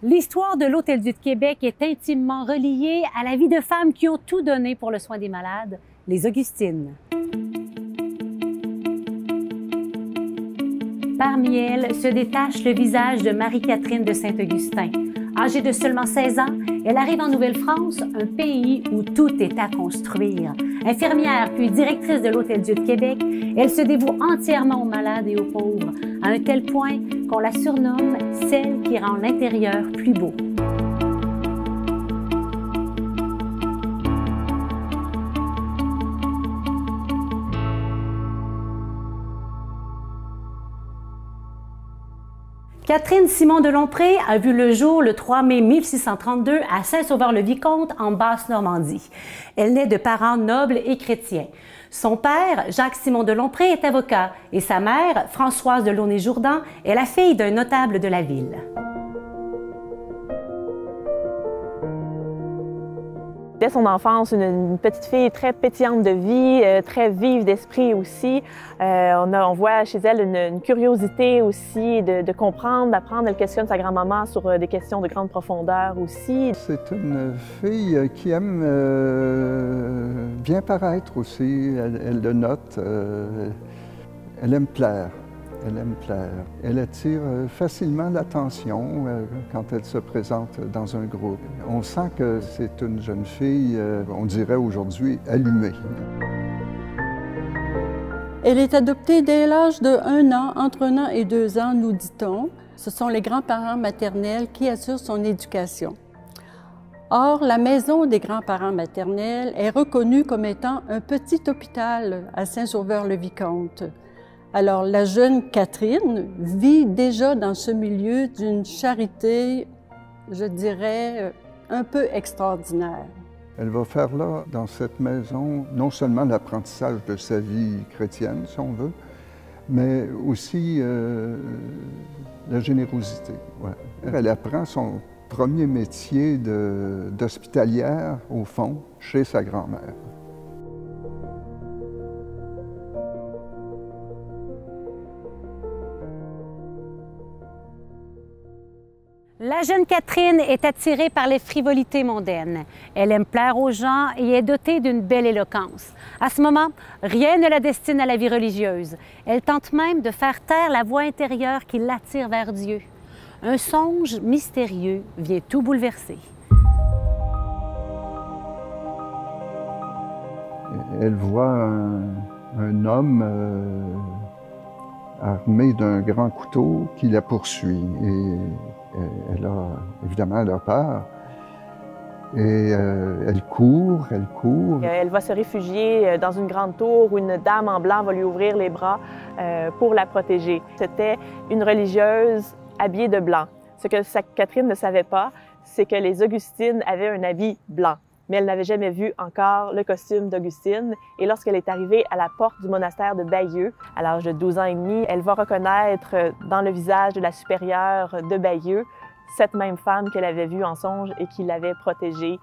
L'histoire de l'Hôtel-Dieu de Québec est intimement reliée à la vie de femmes qui ont tout donné pour le soin des malades, les Augustines. Parmi elles se détache le visage de Marie-Catherine de Saint-Augustin. Âgée de seulement 16 ans, elle arrive en Nouvelle-France, un pays où tout est à construire. Infirmière puis directrice de l'Hôtel-Dieu de Québec, elle se dévoue entièrement aux malades et aux pauvres, à un tel point qu'on la surnomme celle qui rend l'intérieur plus beau. Catherine Simon de Lompré a vu le jour le 3 mai 1632 à Saint-Sauveur-le-Vicomte, en Basse-Normandie. Elle naît de parents nobles et chrétiens. Son père, Jacques-Simon de Lompré, est avocat et sa mère, Françoise de Launay-Jourdan, est la fille d'un notable de la ville. Dès son enfance, une petite fille très pétillante de vie, très vive d'esprit aussi. On voit chez elle une curiosité aussi de comprendre, d'apprendre. Elle questionne sa grand-maman sur des questions de grande profondeur aussi. C'est une fille qui aime bien paraître aussi. Elle le note. Elle aime plaire. Elle aime plaire. Elle attire facilement l'attention quand elle se présente dans un groupe. On sent que c'est une jeune fille, on dirait aujourd'hui, allumée. Elle est adoptée dès l'âge de 1 an, entre 1 an et 2 ans, nous dit-on. Ce sont les grands-parents maternels qui assurent son éducation. Or, la maison des grands-parents maternels est reconnue comme étant un petit hôpital à Saint-Sauveur-le-Vicomte. Alors, la jeune Catherine vit déjà dans ce milieu d'une charité, je dirais, un peu extraordinaire. Elle va faire là, dans cette maison, non seulement l'apprentissage de sa vie chrétienne, si on veut, mais aussi la générosité. Ouais. Elle apprend son premier métier d'hospitalière, au fond, chez sa grand-mère. La jeune Catherine est attirée par les frivolités mondaines. Elle aime plaire aux gens et est dotée d'une belle éloquence. À ce moment, rien ne la destine à la vie religieuse. Elle tente même de faire taire la voix intérieure qui l'attire vers Dieu. Un songe mystérieux vient tout bouleverser. Elle voit un homme armé d'un grand couteau qui la poursuit. Évidemment, elle a peur. Et elle court. Elle va se réfugier dans une grande tour où une dame en blanc va lui ouvrir les bras pour la protéger. C'était une religieuse habillée de blanc. Ce que Catherine ne savait pas, c'est que les Augustines avaient un habit blanc. Mais elle n'avait jamais vu encore le costume d'Augustine. Et lorsqu'elle est arrivée à la porte du monastère de Bayeux, à l'âge de 12 ans et demi, elle va reconnaître dans le visage de la supérieure de Bayeux cette même femme qu'elle avait vue en songe et qui l'avait protégée.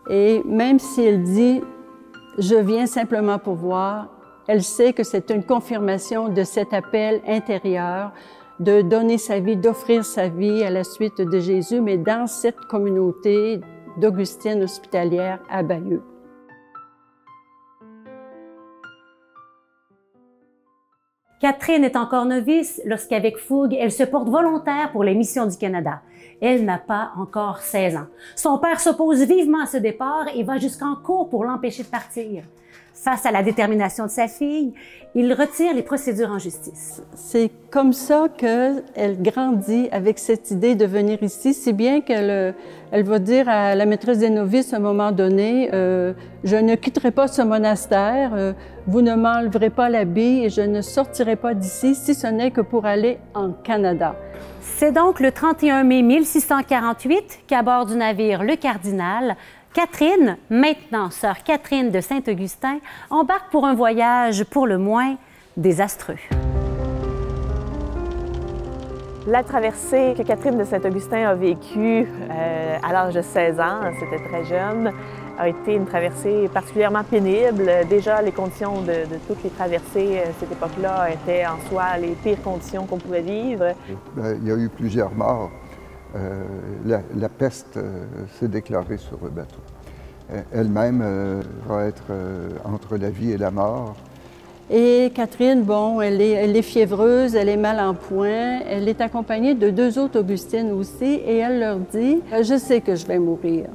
Et même si elle dit « je viens simplement pour voir », elle sait que c'est une confirmation de cet appel intérieur de donner sa vie, d'offrir sa vie à la suite de Jésus, mais dans cette communauté d'Augustine hospitalière à Bayeux. Catherine est encore novice lorsqu'avec fougue, elle se porte volontaire pour les missions du Canada. Elle n'a pas encore 16 ans. Son père s'oppose vivement à ce départ et va jusqu'en cour pour l'empêcher de partir. Face à la détermination de sa fille, il retire les procédures en justice. C'est comme ça qu'elle grandit avec cette idée de venir ici, si bien qu'elle va dire à la maîtresse des novices à un moment donné « Je ne quitterai pas ce monastère, vous ne m'enleverez pas l'habit et je ne sortirai pas d'ici si ce n'est que pour aller en Canada. » C'est donc le 31 mai 1648 qu'à bord du navire Le Cardinal, Catherine, maintenant sœur Catherine de Saint-Augustin, embarque pour un voyage pour le moins désastreux. La traversée que Catherine de Saint-Augustin a vécue à l'âge de 16 ans, c'était très jeune, a été une traversée particulièrement pénible. Déjà, les conditions de toutes les traversées à cette époque-là étaient en soi les pires conditions qu'on pouvait vivre. Il y a eu plusieurs morts. La peste s'est déclarée sur le bateau. Elle-même va être entre la vie et la mort. Et Catherine, bon, elle est fiévreuse, elle est mal en point. Elle est accompagnée de 2 autres Augustines aussi et elle leur dit « Je sais que je vais mourir.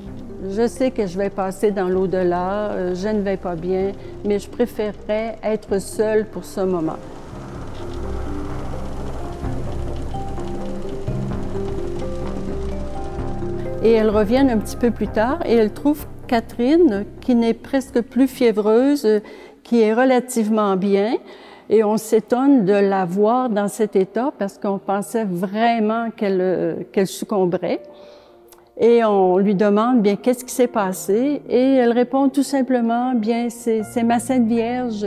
Je sais que je vais passer dans l'au-delà. Je ne vais pas bien, mais je préférerais être seule pour ce moment. » Et elles reviennent un petit peu plus tard et elles trouvent Catherine qui n'est presque plus fiévreuse, qui est relativement bien. Et on s'étonne de la voir dans cet état parce qu'on pensait vraiment qu'elle succomberait. Et on lui demande, bien, qu'est-ce qui s'est passé? Et elle répond tout simplement, bien, c'est ma Sainte Vierge.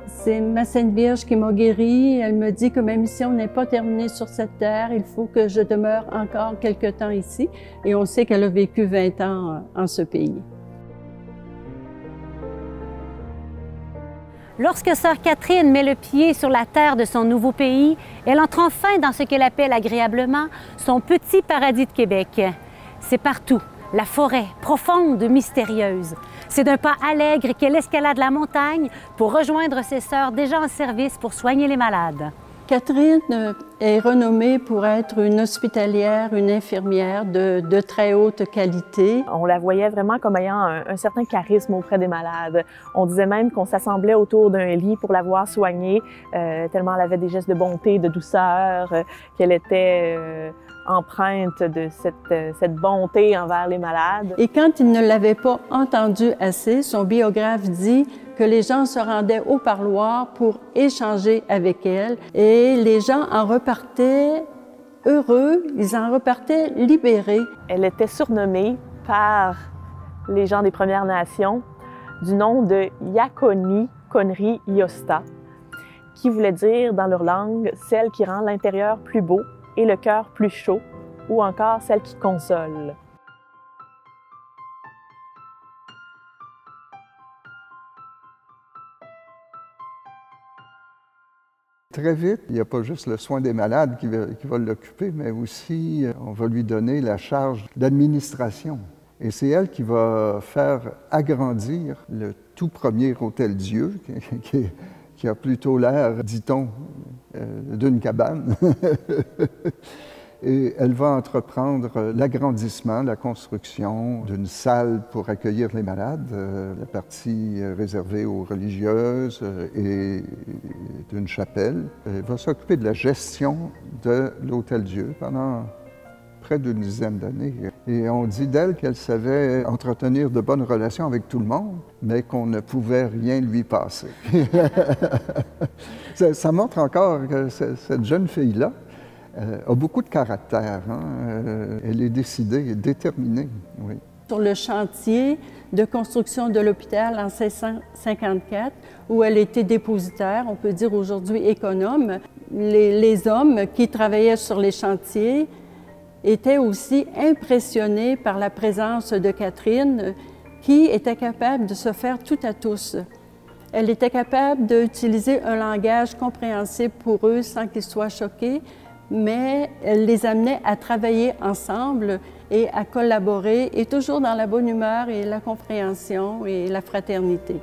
C'est ma Sainte Vierge qui m'a guérie. Elle me dit que même si on n'est pas terminé sur cette terre, il faut que je demeure encore quelque temps ici. Et on sait qu'elle a vécu 20 ans en ce pays. Lorsque sœur Catherine met le pied sur la terre de son nouveau pays, elle entre enfin dans ce qu'elle appelle agréablement son petit paradis de Québec. C'est partout, la forêt, profonde, mystérieuse. C'est d'un pas allègre qu'elle escalade la montagne pour rejoindre ses sœurs déjà en service pour soigner les malades. Catherine est renommée pour être une hospitalière, une infirmière de très haute qualité. On la voyait vraiment comme ayant un certain charisme auprès des malades. On disait même qu'on s'assemblait autour d'un lit pour la voir soigner, tellement elle avait des gestes de bonté, de douceur, qu'elle était empreinte de cette bonté envers les malades. Et quand il ne l'avait pas entendue assez, son biographe dit que les gens se rendaient au parloir pour échanger avec elle et les gens en repartaient heureux, ils en repartaient libérés. Elle était surnommée par les gens des Premières Nations du nom de Yakoni Konri Yosta, qui voulait dire dans leur langue celle qui rend l'intérieur plus beau et le cœur plus chaud, ou encore celle qui console. Très vite, il n'y a pas juste le soin des malades qui va l'occuper, mais aussi on va lui donner la charge d'administration. Et c'est elle qui va faire agrandir le tout premier Hôtel-Dieu, qui a plutôt l'air, dit-on, d'une cabane. Et elle va entreprendre l'agrandissement, la construction d'une salle pour accueillir les malades, la partie réservée aux religieuses et d'une chapelle. Elle va s'occuper de la gestion de l'Hôtel-Dieu pendant près d'une dizaine d'années. Et on dit d'elle qu'elle savait entretenir de bonnes relations avec tout le monde, mais qu'on ne pouvait rien lui passer. Ça montre encore que cette jeune fille-là a beaucoup de caractère. Elle est décidée et déterminée. Oui. Sur le chantier de construction de l'hôpital en 1654, où elle était dépositaire, on peut dire aujourd'hui économe, les hommes qui travaillaient sur les chantiers étaient aussi impressionnés par la présence de Catherine, qui était capable de se faire tout à tous. Elle était capable d'utiliser un langage compréhensible pour eux sans qu'ils soient choqués, mais elle les amenait à travailler ensemble et à collaborer, et toujours dans la bonne humeur et la compréhension et la fraternité.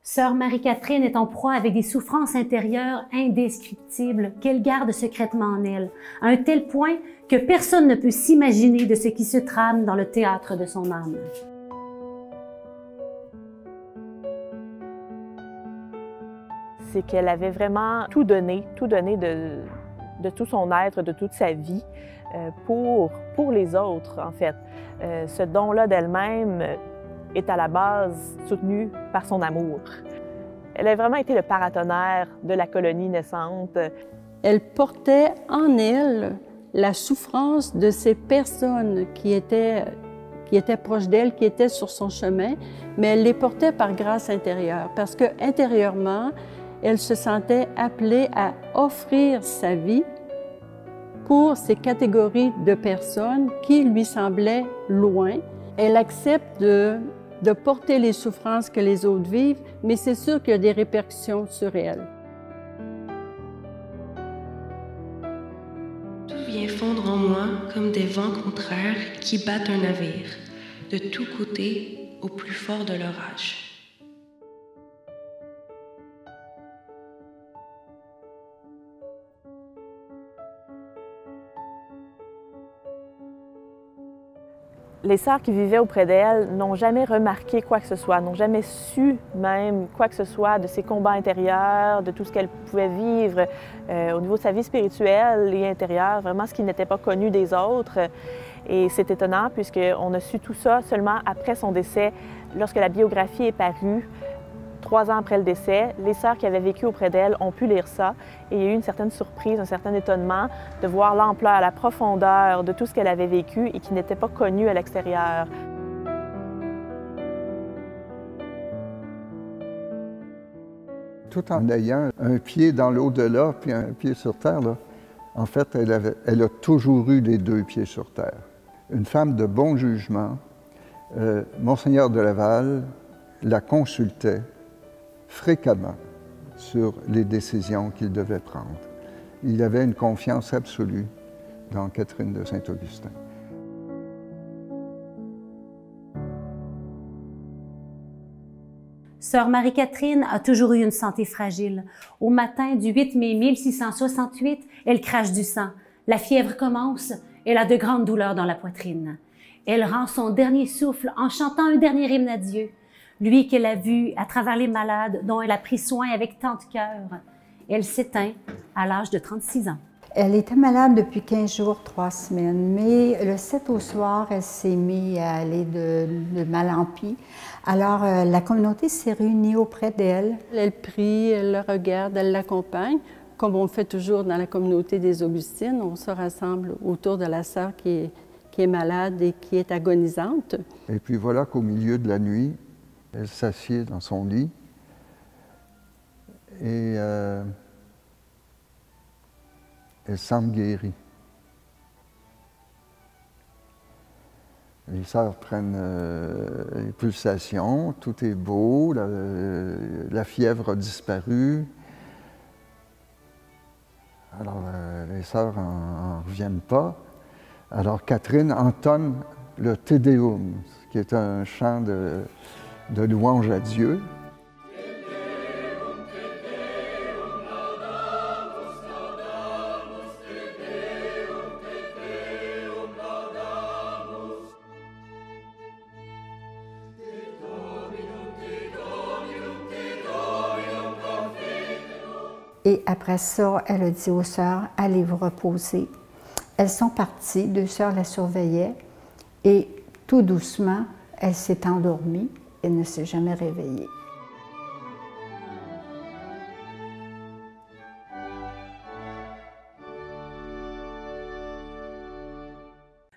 Sœur Marie-Catherine est en proie avec des souffrances intérieures indescriptibles qu'elle garde secrètement en elle, à un tel point que personne ne peut s'imaginer de ce qui se trame dans le théâtre de son âme. C'est qu'elle avait vraiment tout donné de tout son être, de toute sa vie pour les autres, en fait. Ce don-là d'elle-même est à la base soutenu par son amour. Elle a vraiment été le paratonnerre de la colonie naissante. Elle portait en elle la souffrance de ces personnes qui qui étaient proches d'elle, qui étaient sur son chemin, mais elle les portait par grâce intérieure, parce que intérieurement, elle se sentait appelée à offrir sa vie pour ces catégories de personnes qui lui semblaient loin. Elle accepte de porter les souffrances que les autres vivent, mais c'est sûr qu'il y a des répercussions sur elle. Tout vient fondre en moi comme des vents contraires qui battent un navire, de tous côtés au plus fort de l'orage. Les sœurs qui vivaient auprès d'elle n'ont jamais remarqué quoi que ce soit, n'ont jamais su même quoi que ce soit de ses combats intérieurs, de tout ce qu'elle pouvait vivre au niveau de sa vie spirituelle et intérieure, vraiment ce qui n'était pas connu des autres. Et c'est étonnant puisqu'on a su tout ça seulement après son décès, lorsque la biographie est parue. 3 ans après le décès, les sœurs qui avaient vécu auprès d'elle ont pu lire ça et il y a eu une certaine surprise, un certain étonnement de voir l'ampleur, la profondeur de tout ce qu'elle avait vécu et qui n'était pas connu à l'extérieur. Tout en ayant un pied dans l'au-delà puis un pied sur terre, là, en fait, elle a toujours eu les 2 pieds sur terre. Une femme de bon jugement, Monseigneur de Laval la consultait fréquemment sur les décisions qu'il devait prendre. Il avait une confiance absolue dans Catherine de Saint-Augustin. Sœur Marie-Catherine a toujours eu une santé fragile. Au matin du 8 mai 1668, elle crache du sang. La fièvre commence. Elle a de grandes douleurs dans la poitrine. Elle rend son dernier souffle en chantant un dernier hymne à Dieu. Lui qu'elle a vu à travers les malades, dont elle a pris soin avec tant de cœur. Elle s'éteint à l'âge de 36 ans. Elle était malade depuis 15 jours, 3 semaines, mais le 7 au soir, elle s'est mise à aller de mal en pis. Alors, la communauté s'est réunie auprès d'elle. Elle prie, elle le regarde, elle l'accompagne, comme on le fait toujours dans la communauté des Augustines. On se rassemble autour de la sœur qui est malade et qui est agonisante. Et puis voilà qu'au milieu de la nuit, elle s'assied dans son lit et elle semble guérie. Les sœurs prennent les pulsations, tout est beau, la fièvre a disparu. Alors les sœurs n'en reviennent pas. Alors Catherine entonne le Te Deum, qui est un chant de louange à Dieu. Et après ça, elle a dit aux sœurs, allez vous reposer. Elles sont parties, 2 sœurs la surveillaient et tout doucement, elle s'est endormie et ne s'est jamais réveillée.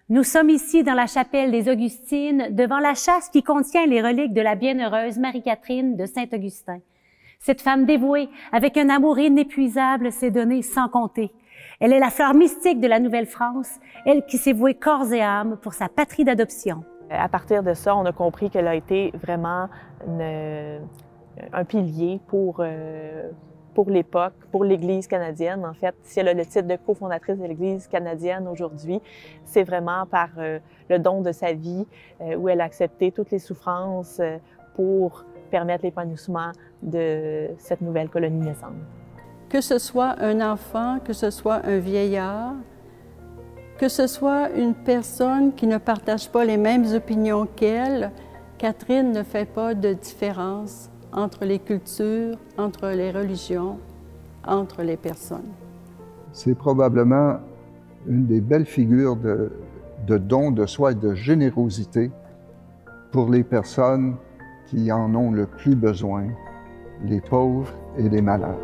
Nous sommes ici dans la chapelle des Augustines, devant la châsse qui contient les reliques de la bienheureuse Marie-Catherine de Saint-Augustin. Cette femme dévouée, avec un amour inépuisable, s'est donnée sans compter. Elle est la fleur mystique de la Nouvelle-France, elle qui s'est vouée corps et âme pour sa patrie d'adoption. À partir de ça, on a compris qu'elle a été vraiment un pilier pour l'époque, pour l'Église canadienne. En fait, si elle a le titre de cofondatrice de l'Église canadienne aujourd'hui, c'est vraiment par le don de sa vie où elle a accepté toutes les souffrances pour permettre l'épanouissement de cette nouvelle colonie naissante. Que ce soit un enfant, que ce soit un vieillard, que ce soit une personne qui ne partage pas les mêmes opinions qu'elle, Catherine ne fait pas de différence entre les cultures, entre les religions, entre les personnes. C'est probablement une des belles figures de don de soi et de générosité pour les personnes qui en ont le plus besoin, les pauvres et les malades.